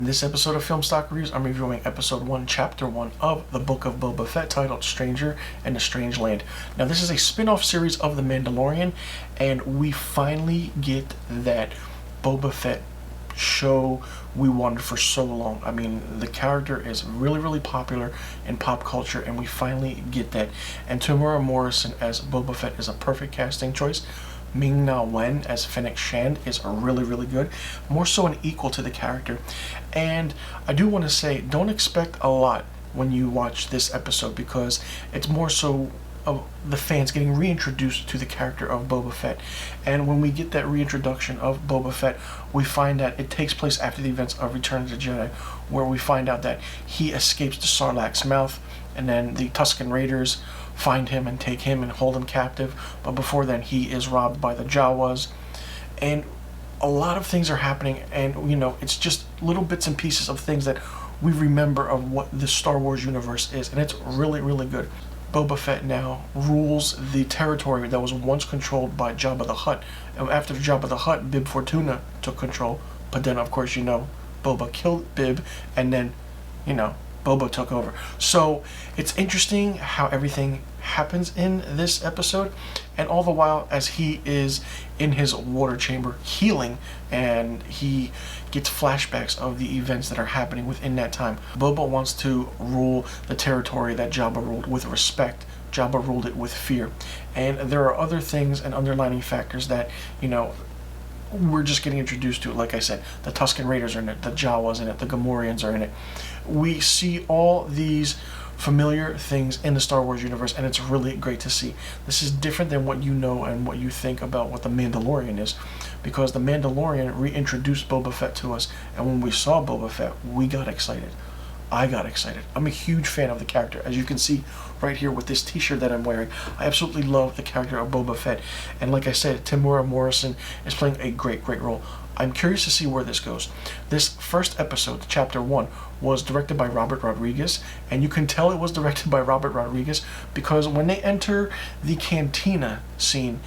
In this episode of Film Stock Reviews, I'm reviewing episode 1, chapter 1 of the Book of Boba Fett, titled Stranger in a Strange Land. Now, this is a spin-off series of The Mandalorian, and we finally get that Boba Fett show we wanted for so long. I mean, the character is really popular in pop culture, and we finally get that. And Temuera Morrison as Boba Fett is a perfect casting choice. Ming-Na Wen as Fennec Shand is really good, more so an equal to the character. And I do want to say, don't expect a lot when you watch this episode, because it's more so of the fans getting reintroduced to the character of Boba Fett. And when we get that reintroduction of Boba Fett, we find that it takes place after the events of Return of the Jedi, where we find out that he escapes the Sarlacc's mouth, and then the Tusken Raiders find him and take him and hold him captive. But before then, he is robbed by the Jawas, and a lot of things are happening. And you know, it's just little bits and pieces of things that we remember of what the Star Wars universe is, and it's really good. Boba Fett now rules the territory that was once controlled by Jabba the Hutt. And after Jabba the Hutt, Bib Fortuna took control. But then, of course, you know, Boba killed Bib, and then, you know, Boba took over. So it's interesting how everything happens in this episode, and all the while as he is in his water chamber healing, and he gets flashbacks of the events that are happening within that time. Boba wants to rule the territory that Jabba ruled with respect. Jabba ruled it with fear. And there are other things and underlining factors that, you know, we're just getting introduced to. Like I said, the Tusken Raiders are in it, the Jawas in it, the Gamorreans are in it. We see all these familiar things in the Star Wars universe, and it's really great to see. This is different than what you know and what you think about what the Mandalorian is, because the Mandalorian reintroduced Boba Fett to us, and when we saw Boba Fett, we got excited. I got excited. I'm a huge fan of the character, as you can see right here with this t-shirt that I'm wearing. I absolutely love the character of Boba Fett, and like I said, Temuera Morrison is playing a great role. I'm curious to see where this goes. This first episode, chapter 1, was directed by Robert Rodriguez, and you can tell it was directed by Robert Rodriguez because when they enter the cantina scene,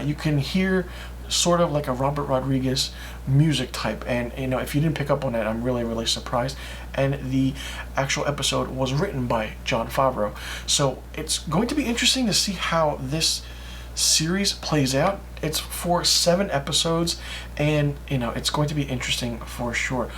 you can hear sort of like a Robert Rodriguez music type, and you know, if you didn't pick up on that, I'm really surprised. And the actual episode was written by Jon Favreau, so it's going to be interesting to see how this series plays out. It's for 7 episodes, and you know, it's going to be interesting for sure.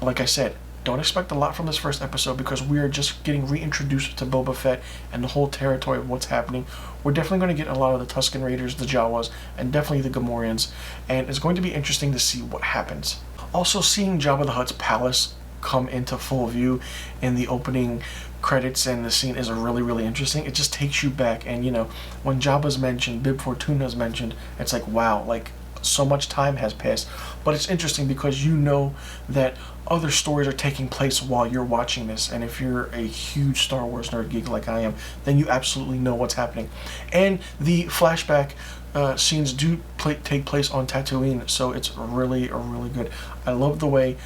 Like I said, don't expect a lot from this first episode because we are just getting reintroduced to Boba Fett and the whole territory of what's happening. We're definitely going to get a lot of the Tusken Raiders, the Jawas, and definitely the Gamorreans, and it's going to be interesting to see what happens. Also, seeing Jabba the Hutt's palace come into full view in the opening credits and the scene is really interesting. It just takes you back, and you know, when Jabba's mentioned, Bib Fortuna's mentioned, it's like, wow, like so much time has passed. But it's interesting because you know that other stories are taking place while you're watching this, and if you're a huge Star Wars nerd geek like I am, then you absolutely know what's happening. And the flashback scenes do take place on Tatooine, so it's really good. I love the way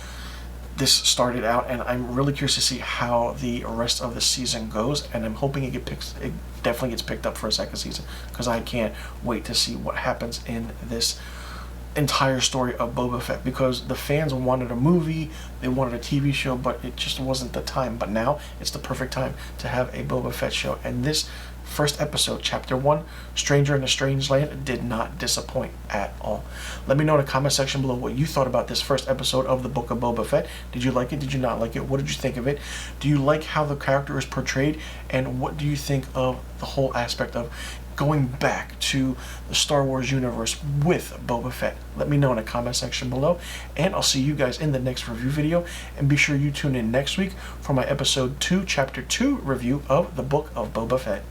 this started out, and I'm really curious to see how the rest of the season goes, and I'm hoping it definitely gets picked up for a second season, because I can't wait to see what happens in this entire story of Boba Fett, because the fans wanted a movie, they wanted a TV show, but it just wasn't the time. But now it's the perfect time to have a Boba Fett show, and this first episode, chapter 1, Stranger in a Strange Land, did not disappoint at all. Let me know in the comment section below what you thought about this first episode of the Book of Boba Fett. Did you like it? Did you not like it? What did you think of it? Do you like how the character is portrayed? And what do you think of the whole aspect of going back to the Star Wars universe with Boba Fett? Let me know in the comment section below, and I'll see you guys in the next review video. And be sure you tune in next week for my episode 2, chapter 2 review of the Book of Boba Fett.